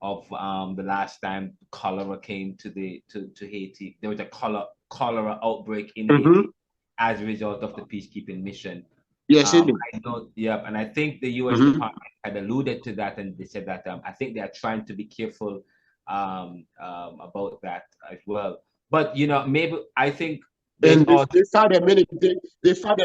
the last time cholera came to Haiti. There was a cholera outbreak in Haiti as a result of the peacekeeping mission.
Yes,
and I think the U.S. Department had alluded to that, and they said that I think they are trying to be careful about that as well. But maybe I think.
And they fathered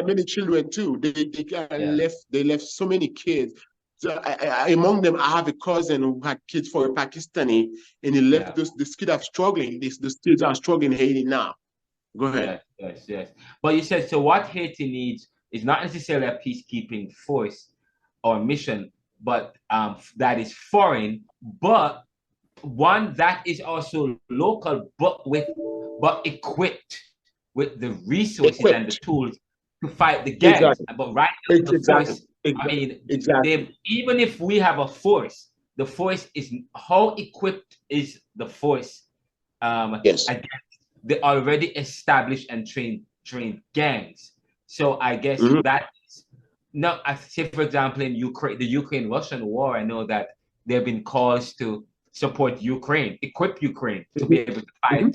many children too. They left so many kids. So among them, I have a cousin who had kids for a Pakistani, and he left these kids are struggling. These kids are struggling in Haiti now. Go ahead.
Yes. But you said, so what Haiti needs is not necessarily a peacekeeping force or mission, but that is foreign, but one that is also local, but equipped with the resources and the tools to fight the gangs.
Exactly.
But right now, the force, even if we have a force, the force is, how equipped is the force against the already established and trained gangs? So I guess that is, now, say for example, in Ukraine, the Ukraine-Russian war, I know that there have been calls to support Ukraine, equip Ukraine to be able to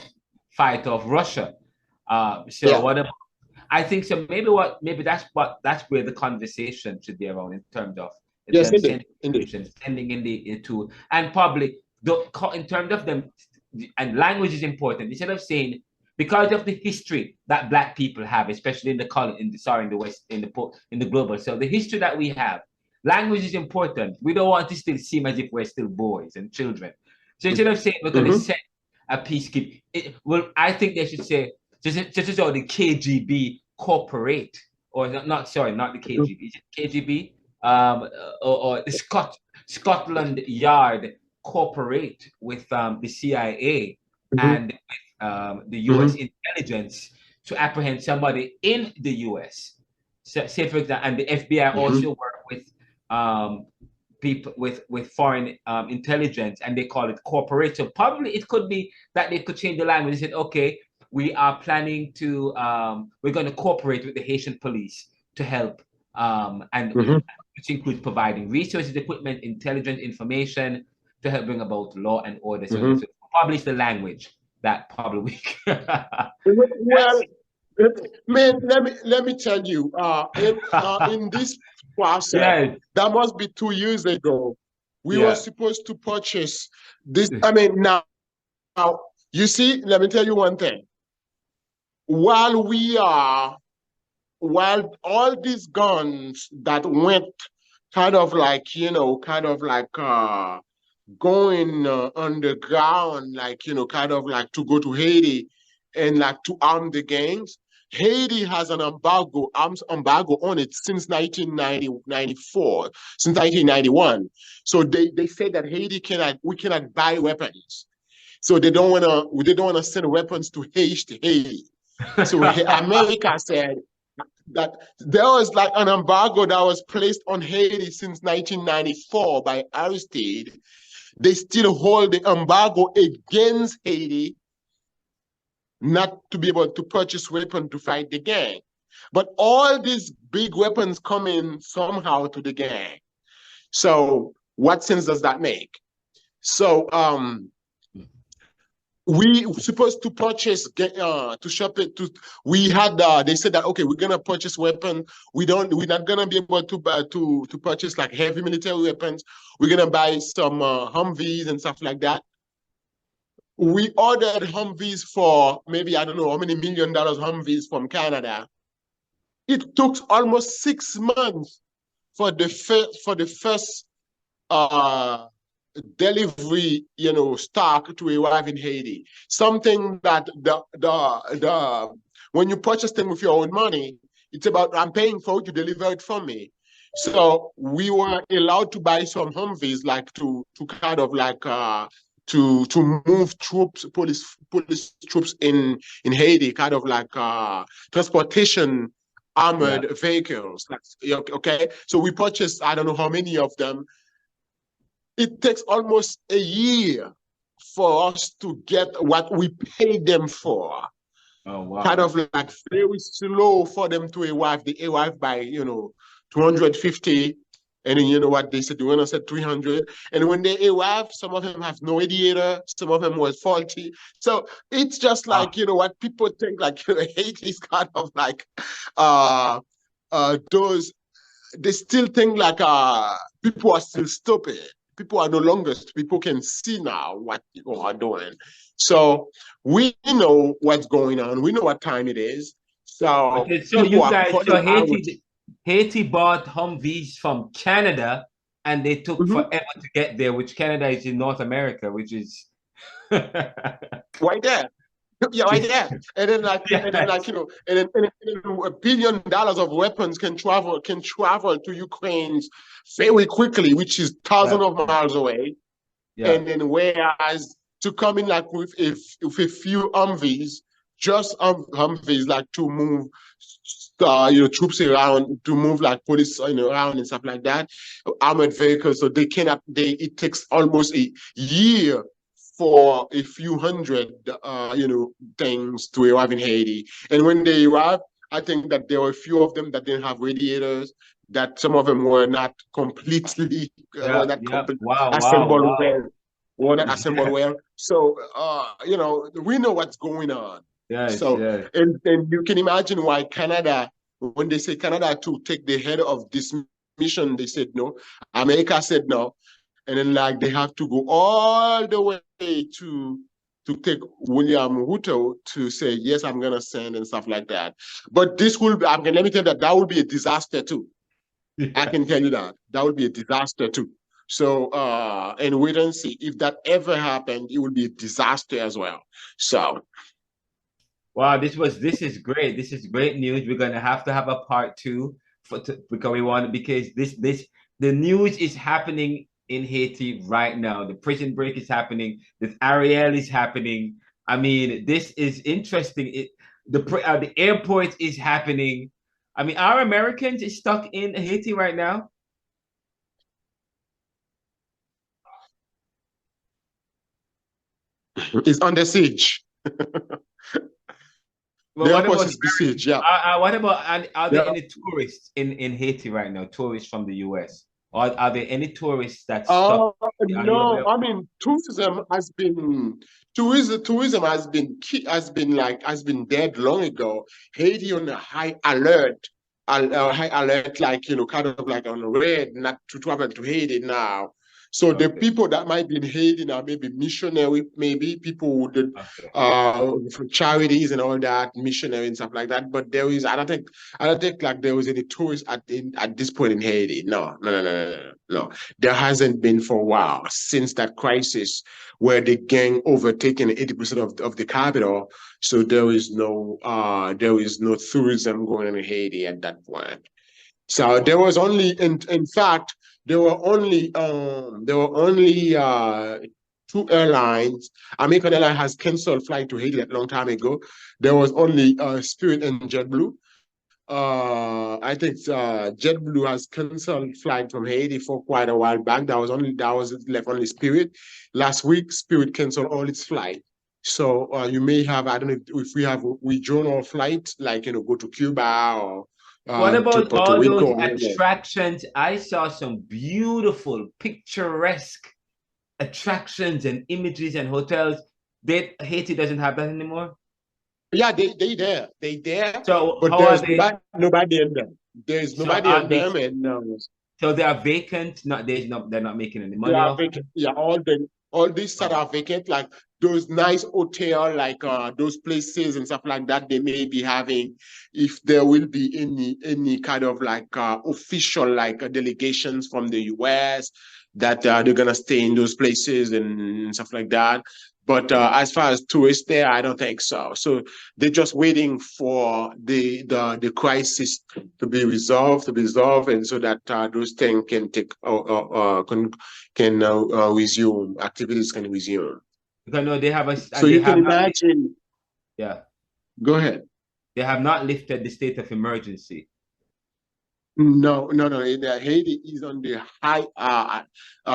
fight off Russia. What about, I think so maybe that's where the conversation should be around, in terms of sending in the tool, and probably in terms of them, and language is important. Instead of saying, because of the history that Black people have, especially in the West, in the global. So the history that we have, language is important. We don't want to still seem as if we're still boys and children. So instead of saying we're going to send a peacekeeping, I think they should say, just as how the KGB cooperate, or not the KGB, is it KGB? Or the Scotland Yard cooperate with the CIA and the U.S. intelligence to apprehend somebody in the U.S. So, say for example, and the FBI also work with people with foreign intelligence, and they call it cooperate. So probably it could be that they could change the language. They said, okay, we are planning to we're going to cooperate with the Haitian police to help, which includes providing resources, equipment, intelligence, information to help bring about law and order. So publish the language that probably we
well, man, let me tell you, in this process, that must be 2 years ago, we were supposed to purchase this. I mean, now you see, let me tell you one thing. While all these guns that went going underground, to go to Haiti and to arm the gangs, Haiti has an arms embargo on it since 1994, since 1991. So they say that we cannot buy weapons. So they don't want to send weapons to Haiti. So America said, that there was like an embargo that was placed on Haiti since 1994 by Aristide. They still hold the embargo against Haiti not to be able to purchase weapons to fight the gang. But all these big weapons come in somehow to the gang. So what sense does that make? So we supposed to purchase to shop it to. We had they said that okay, we're gonna purchase weapons. We're not gonna be able to purchase like heavy military weapons. We're gonna buy some Humvees and stuff like that. We ordered Humvees for maybe I don't know how many $1 million Humvees from Canada. It took almost 6 months for the first delivery, stock to arrive in Haiti. Something that when you purchase things with your own money, it's about I'm paying for it, you deliver it for me. So we were allowed to buy some Humvees, like to kind of like to move troops, police troops in Haiti, kind of like transportation armored vehicles. Okay, so we purchased I don't know how many of them. It takes almost a year for us to get what we paid them for.
Oh, wow.
Kind of like very slow for them to arrive. They arrive by 250, and then you know what they said? The winner said 300. And when they arrive, some of them have no radiator, some of them was faulty. So it's just like what people think like Haiti is kind of like those. They still think like people are still stupid. People are no longer, people can see now what people are doing. So we know what's going on. We know what time it is. So,
okay, so you guys, so Haiti bought Humvees from Canada and they took forever to get there, which Canada is in North America, which is
right there. Yeah, right there. And then like, and then like, and then $1 billion of weapons can travel to Ukraine very quickly, which is thousands of miles away. And then whereas to come in like with a few Humvees, just Humvees, like to move troops around, to move like police around and stuff like that, armored vehicles, so they cannot, it takes almost a year for a few hundred, things to arrive in Haiti. And when they arrive, I think that there were a few of them that didn't have radiators, that some of them were not completely assembled well. Were not assembled well. So, we know what's going on. And you can imagine why Canada, when they say Canada to take the head of this mission, they said no. America said no. And then like they have to go all the way to take William Ruto to say, yes, I'm going to send and stuff like that. But this will be, let me tell you that will be a disaster too. I can tell you that. That would be a disaster too. So, and wait and see. If that ever happened, it will be a disaster as well. So.
Wow, this is great. This is great news. We're going to have a part 2 because the news is happening in Haiti right now. The prison break is happening. The Ariel is happening. I mean, this is interesting. The airport is happening. I mean, our Americans is stuck in Haiti right now.
It's under siege.
Well, the airport is besieged, yeah. What about, are there any tourists in Haiti right now? Tourists from the US? Or are there any tourists that stuck?
No, I mean tourism has been dead long ago. Haiti on a high alert, like kind of like on red, not to travel to Haiti now. So the people that might be in Haiti now, maybe missionary, maybe people who did for charities and all that, missionary and stuff like that. But I don't think like there was any tourists at this point in Haiti. No. There hasn't been for a while since that crisis where the gang overtaken 80% of the capital. So there is no tourism going on in Haiti at that point. So there was only, in fact, there were only 2 airlines. American Airlines has canceled flight to Haiti a long time ago. There was only Spirit and JetBlue. I think JetBlue has canceled flight from Haiti for quite a while back. That was left only Spirit. Last week, Spirit canceled all its flight. So you may have, I don't know if we have regional flights, like, go to Cuba or
What
to
about
Puerto
all those
Rico.
attractions? I saw some beautiful, picturesque attractions and images and hotels. Haiti doesn't have that anymore.
Yeah, they there,
So
but
how are
there's
they?
nobody in them. There's
So
nobody in
are they?
them, and
So they are vacant. Not they're not making any
they
money
are
off.
vacant. Yeah, all these that
Oh,
are vacant, like those nice hotel, like those places and stuff like that. They may be having, if there will be any kind of like official like delegations from the U.S. that they're gonna stay in those places and stuff like that. But as far as tourists there, I don't think so. So they're just waiting for the crisis to be resolved, and so that those things can take resume, activities can resume.
because no, they have a
So
and they
you can
have not.
imagine.
Yeah,
Go ahead.
they have not lifted the state of emergency.
No, no, no. Haiti is on the high,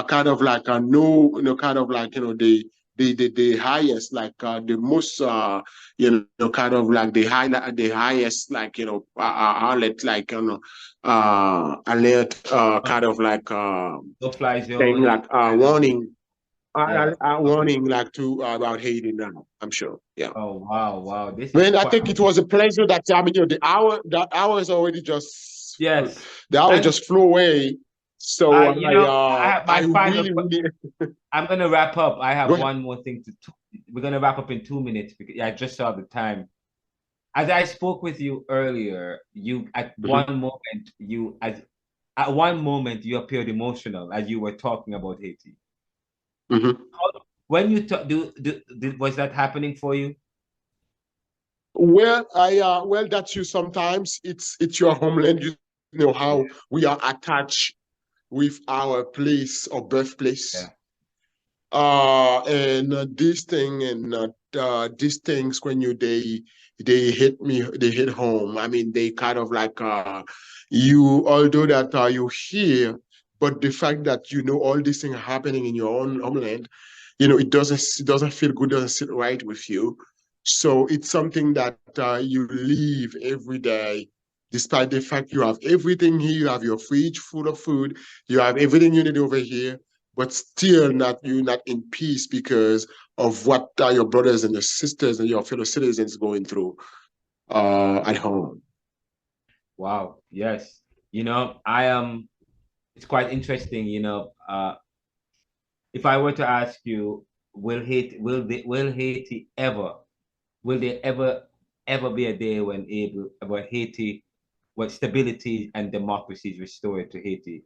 kind of like a no, kind of like the highest, like the most, kind of like the highest, like alert, like alert, kind of like
No fly
thing,
zone.
like
Kind of.
warning,
Yeah. Okay.
warning, like to about Haiti now. I'm sure. Yeah.
Oh wow, wow. This is
Well, I
quite.
think it was a pleasure that time. The hour is already just
Yes.
the hours
And
just flew away. So
I have
I
my
really, really
I'm gonna wrap up. I
go
have
ahead.
one more thing we're gonna wrap up in 2 minutes because I just saw the time. As I spoke with you earlier, you
Mhm,
at one moment you appeared emotional as you were talking about Haiti.
mhm.
When you talk, was that happening for you?
Well, that's you. Sometimes it's your homeland. You know
Yeah,
how we are attached with our place or
yeah.
birthplace. And this thing and these things when they hit me, they hit home. I mean, they kind of like you, although that you hear, but the fact that all these things are happening in your own homeland, it doesn't feel good, doesn't sit right with you. So it's something that you live every day, despite the fact you have everything here, you have your fridge full of food, you have everything you need over here, but still you're not in peace because of what your brothers and your sisters and your fellow citizens going through at home.
Wow. Yes. I am. It's quite interesting. If I were to ask you, will Haiti ever, will there ever be a day where Haiti, where stability and democracy is restored to Haiti?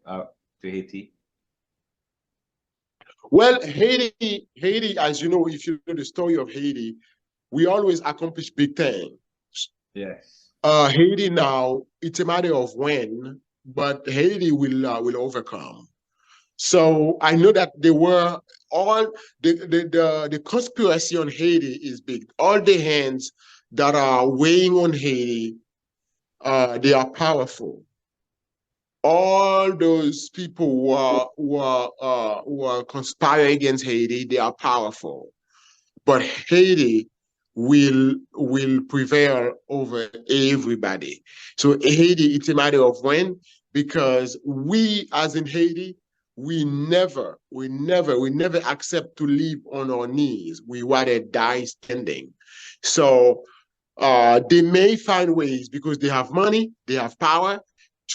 Well, Haiti, as you know, if you know the story of Haiti, we always accomplish big things.
Yes.
Haiti now, it's a matter of when, but Haiti will overcome. So I know that they were all the conspiracy on Haiti is big. All the hands that are weighing on Haiti, they are powerful. All those people who are conspiring against Haiti, they are powerful. But Haiti will prevail over everybody. So Haiti, it's a matter of when, because we, as in Haiti, we never accept to live on our knees. We rather die standing. So they may find ways because they have money, they have power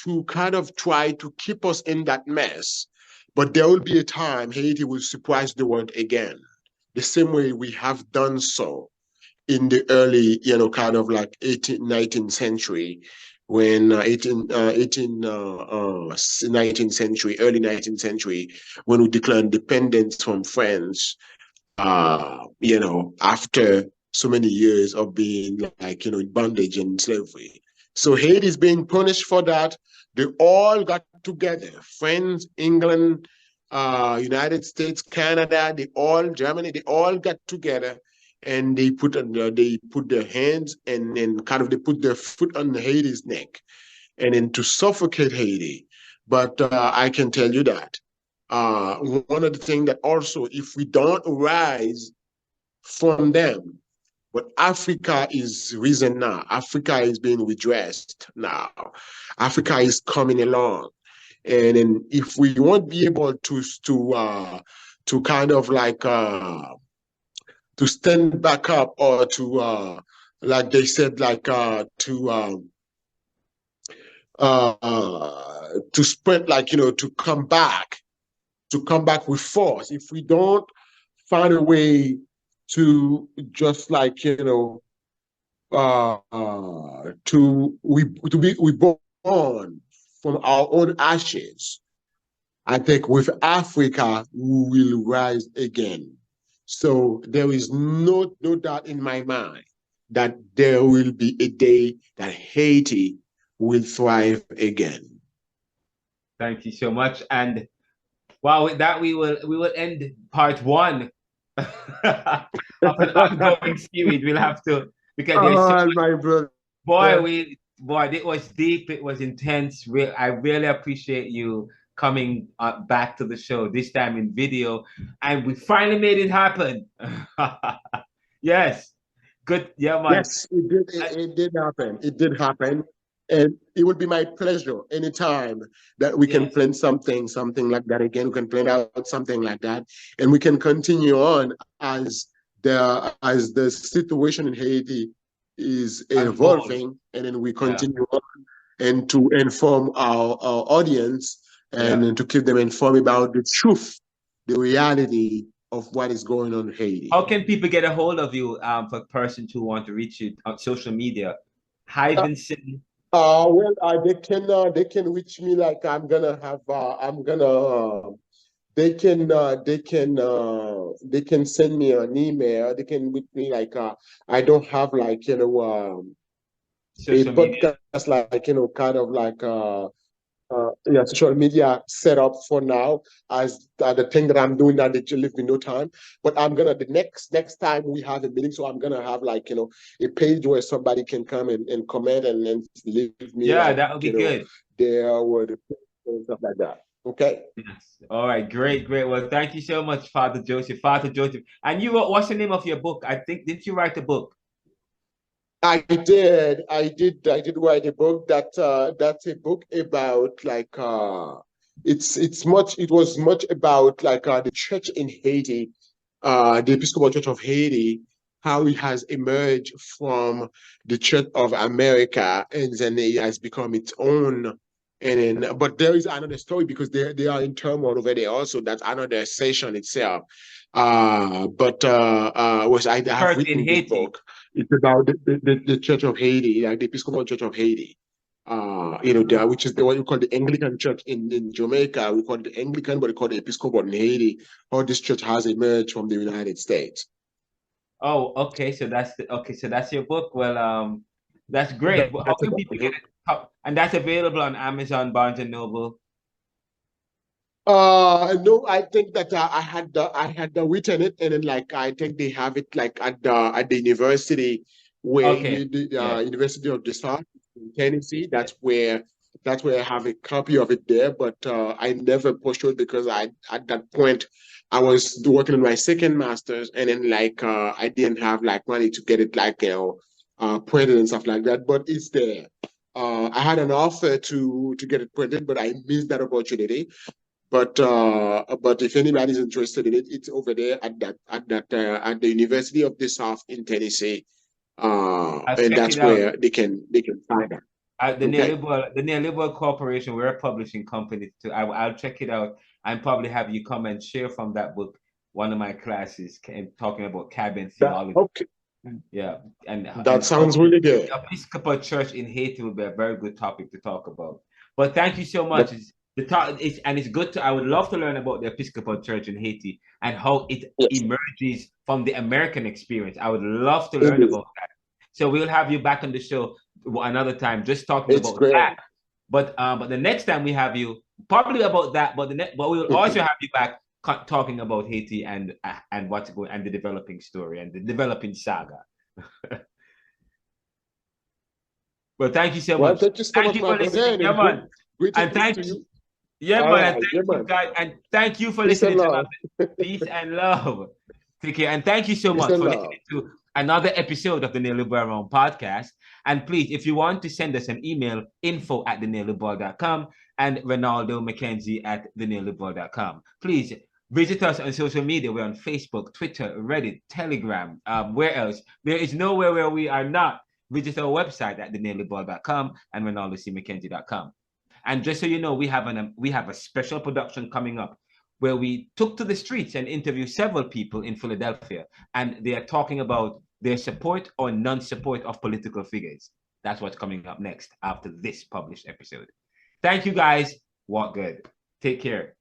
to kind of try to keep us in that mess. But there will be a time Haiti will surprise the world again, the same way we have done so in the early, kind of like 18th, 19th century, when 19th century, early 19th century, when we declared independence from France, after so many years of being like, in bondage and slavery. So Haiti is being punished for that. They all got together, France, England, United States, Canada, Germany, they all got together and they put their hands and then kind of they put their foot on Haiti's neck, and then to suffocate Haiti. But I can tell you that one of the things that also, if we don't rise from them, but Africa is risen now. Africa is being redressed now. Africa is coming along, and then if we won't be able to kind of like to stand back up, or to like they said, like to spread, like, you know, to come back with force. If we don't find a way to just, like, you know, to be reborn from our own ashes, I think with Africa we will rise again. So there is no doubt in my mind that there will be a day that Haiti will thrive again.
Thank you so much. And well, with that, we will end part 1 of an ongoing series. We'll have to, because there's so much,
my brother.
Boy, it was deep. It was intense. I really appreciate you coming back to the show, this time in video, and we finally made it happen. Yes, good. Yeah, man.
Yes, it did. It did happen. It did happen, and it would be my pleasure anytime that we can plan something like that again. We can plan out something like that, and we can continue on as the situation in Haiti is evolving, and then we continue on and to inform our audience, and to keep them informed about the truth, the reality of what is going on in Haiti.
How can people get a hold of you, for persons who want to reach you on social media? Hyvenson.
Well, they can reach me, like, they can send me an email. They can reach me, like, I don't have, like, you know, a podcast, like, you know, kind of like social media set up for now, as the thing that I'm doing now, that you leave me no time. But I'm gonna, the next time we have a meeting, so I'm gonna have, like, you know, a page where somebody can come and comment and leave me.
Yeah,
like,
that would be good.
There were the stuff like that. Okay.
Yes. All right. Great. Well, thank you so much, Father Joseph. Father Joseph. And you wrote, what's the name of your book? I think, didn't you write a book?
I did write a book. That's a book about, like, it was much about, like, the church in Haiti, the Episcopal Church of Haiti, how it has emerged from the Church of America, and then it has become its own. And then, but there is another story, because they are in turmoil over there also. That's another session itself. I have written this book. It's about the Church of Haiti, like the Episcopal Church of Haiti. Which is the one you call the Anglican Church in Jamaica. We call it the Anglican, but we call it the Episcopal in Haiti. How this church has emerged from the United States.
Oh, okay. So that's your book. Well, that's great. How can people get it? And that's available on Amazon, Barnes and Noble.
No, I think that I had written it, and then, like, I think they have it, like, at the university, where University of the South in Tennessee. That's where I have a copy of it there. But I never pursued, because at that point I was working on my second master's, and then, like, I didn't have, like, money to get it, like, you know, printed and stuff like that. But it's there. I had an offer to get it printed, but I missed that opportunity. But if anybody's interested in it, it's over there at the University of the South in Tennessee, and that's where they can find it.
The Neoliberal Corporation, we're a publishing company too. I'll check it out and probably have you come and share from that book one of my classes, talking about cabin theology.
Okay.
Yeah, and
that sounds really good.
The Episcopal Church in Haiti would be a very good topic to talk about. But thank you so much. It's good to. I would love to learn about the Episcopal Church in Haiti and how it emerges from the American experience. I would love to learn about that. So we'll have you back on the show another time, just talking about that. But the next time we have you, probably about that. But we will also have you back talking about Haiti and what's going and the developing story and the developing saga. Well, thank you so much.
Thank you so
Thank
much,
you
my
for
brother.
listening. Yeah, man. And
Greetings
thank
to
you.
you.
Yeah,
All
man.
right,
And
yeah,
thank you,
man.
guys. And thank you for
Peace and
listening to
love.
Peace and Love. Take care. And thank you so
Peace
much
and
for
love.
listening to another episode of the Neoliberal Realm podcast. And please, if you want to send us an email, info@theneoliberal.com and Renaldo McKenzie @theneoliberal.com. Please visit us on social media. We're on Facebook, Twitter, Reddit, Telegram. Where else? There is nowhere where we are not. Visit our website at theneoliberal.com and renaldocmckenzie.com. And just so you know, we have a special production coming up where we took to the streets and interviewed several people in Philadelphia, and they are talking about their support or non-support of political figures. That's what's coming up next after this published episode. Thank you, guys. Walk good. Take care.